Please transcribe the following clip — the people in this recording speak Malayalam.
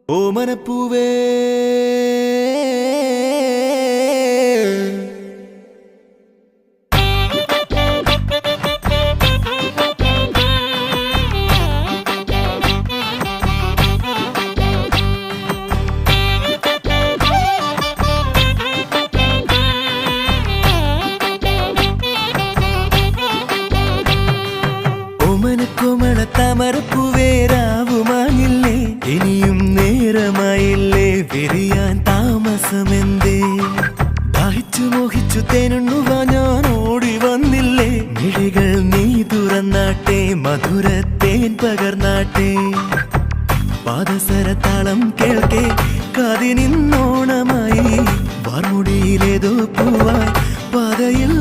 ഓമനപ്പൂവേ ഓമനക്കോമള താമരപ്പൂവേ രാവുമാഞ്ഞില്ലേ ഇനിയും നേരമായില്ലേ വിരിയാൻ താമസമെന്തേ ദാഹിച്ചു മോഹിച്ചു തേനുണ്ണുവാ ഞാൻ ഓടി വന്നില്ലേ മിഴികൾ നീ തുറന്നാട്ടെ മധുരത്തേൻ പകർന്നാട്ടെ പാദസരത്താളം കേൾക്കെ കാതിനിന്നോണമായി വാർമുടിയിലേതോ പൂവായി പാതയിൽ